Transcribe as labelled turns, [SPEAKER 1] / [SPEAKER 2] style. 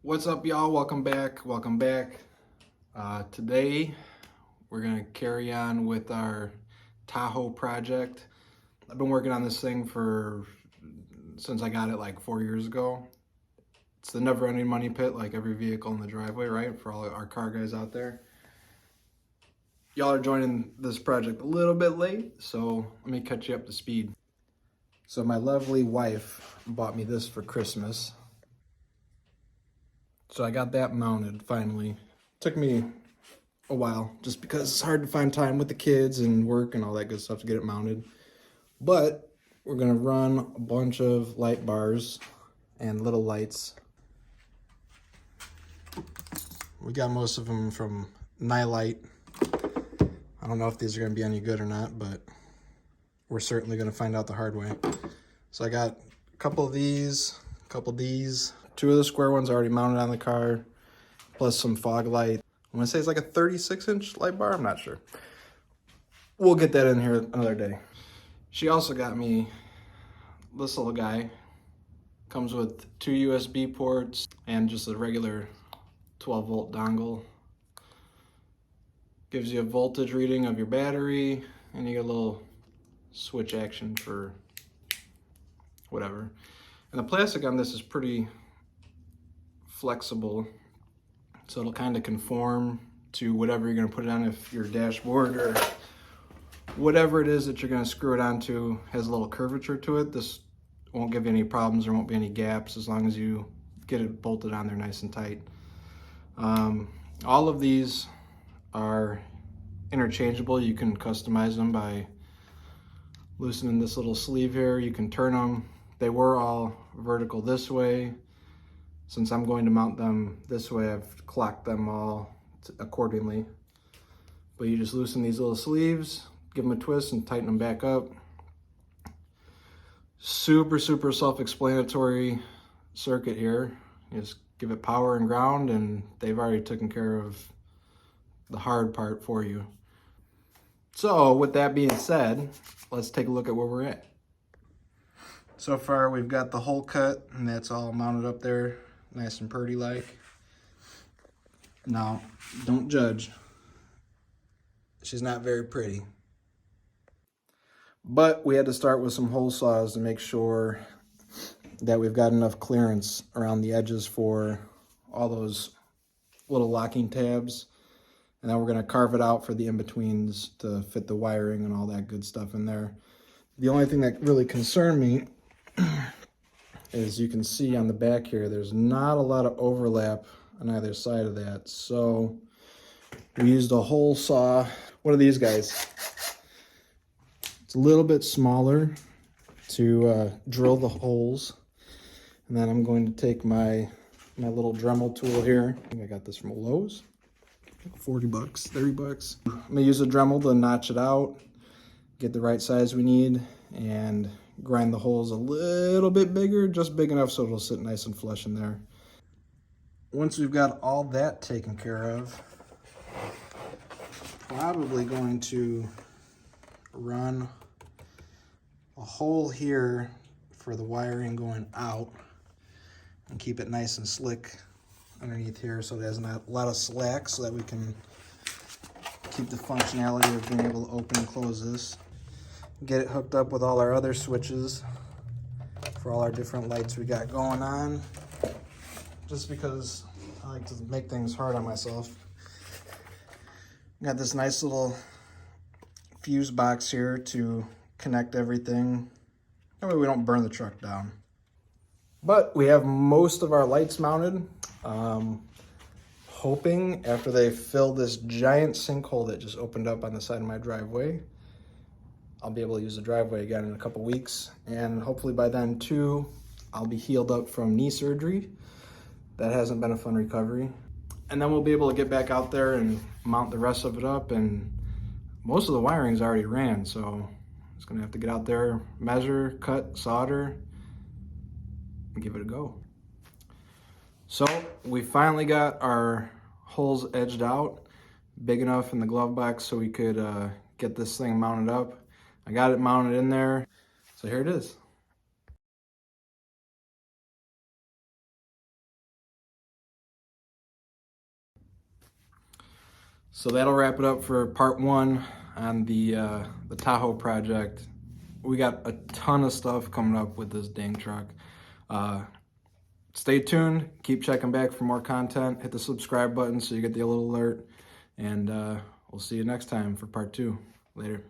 [SPEAKER 1] What's up, y'all? Welcome back. Today we're gonna carry on with our Tahoe project. I've been working on this thing since I got it like 4 years ago. It's the never-ending money pit, like every vehicle in the driveway, right? For all our car guys out there. Y'all are joining this project a little bit late, so let me catch you up to speed. So my lovely wife bought me this for Christmas. So I got that mounted finally. Took me a while just because it's hard to find time with the kids and work and all that good stuff to get it mounted. But we're gonna run a bunch of light bars and little lights. We got most of them from Nightlight. I don't know if these are gonna be any good or not, but we're certainly gonna find out the hard way. So I got a couple of these, a couple of these. Two of the square ones already mounted on the car, plus some fog light. I'm gonna say it's like a 36-inch light bar, I'm not sure. We'll get that in here another day. She also got me this little guy. Comes with two USB ports and just a regular 12-volt dongle. Gives you a voltage reading of your battery, and you get a little switch action for whatever. And the plastic on this is pretty flexible, so it'll kind of conform to whatever you're going to put it on. If your dashboard or whatever it is that you're going to screw it onto has a little curvature to it, this won't give you any problems. There won't be any gaps as long as you get it bolted on there nice and tight. All of these are interchangeable. You can customize them by loosening this little sleeve here. You can turn them. They were all vertical this way. Since I'm going to mount them this way, I've clocked them all accordingly. But you just loosen these little sleeves, give them a twist and tighten them back up. Super self-explanatory circuit here. You just give it power and ground, and they've already taken care of the hard part for you. So with that being said, let's take a look at where we're at. So far we've got the hole cut, and that's all mounted up there nice and pretty like. Now, don't judge. She's not very pretty. But we had to start with some hole saws to make sure that we've got enough clearance around the edges for all those little locking tabs. And then we're going to carve it out for the in-betweens to fit the wiring and all that good stuff in there. The only thing that really concerned me is you can see on the back here, there's not a lot of overlap on either side of that. So we used a hole saw, one of these guys. It's a little bit smaller to drill the holes. And then I'm going to take my little Dremel tool here. I think I got this from Lowe's. 40 bucks, 30 bucks. I'm gonna use a Dremel to notch it out, get the right size we need, and grind the holes a little bit bigger, just big enough so it'll sit nice and flush in there. Once we've got all that taken care of, probably going to run a hole here for the wiring going out and keep it nice and slick underneath here so it has not a lot of slack, so that we can keep the functionality of being able to open and close this. Get it hooked up with all our other switches for all our different lights we got going on, just because I like to make things hard on myself. Got this nice little fuse box here to connect everything. That way we don't burn the truck down. But we have most of our lights mounted. Hoping after they fill this giant sinkhole that just opened up on the side of my driveway, I'll be able to use the driveway again in a couple weeks. And hopefully by then too, I'll be healed up from knee surgery. That hasn't been a fun recovery. And then we'll be able to get back out there and mount the rest of it up. And most of the wiring's already ran, so I'm just gonna have to get out there, measure, cut, solder, and give it a go. So we finally got our holes edged out, big enough in the glove box so we could get this thing mounted up. I got it mounted in there, so here it is. So that'll wrap it up for part 1 on the Tahoe project. We got a ton of stuff coming up with this dang truck. Stay tuned, keep checking back for more content, hit the subscribe button so you get the little alert, and we'll see you next time for part 2. Later.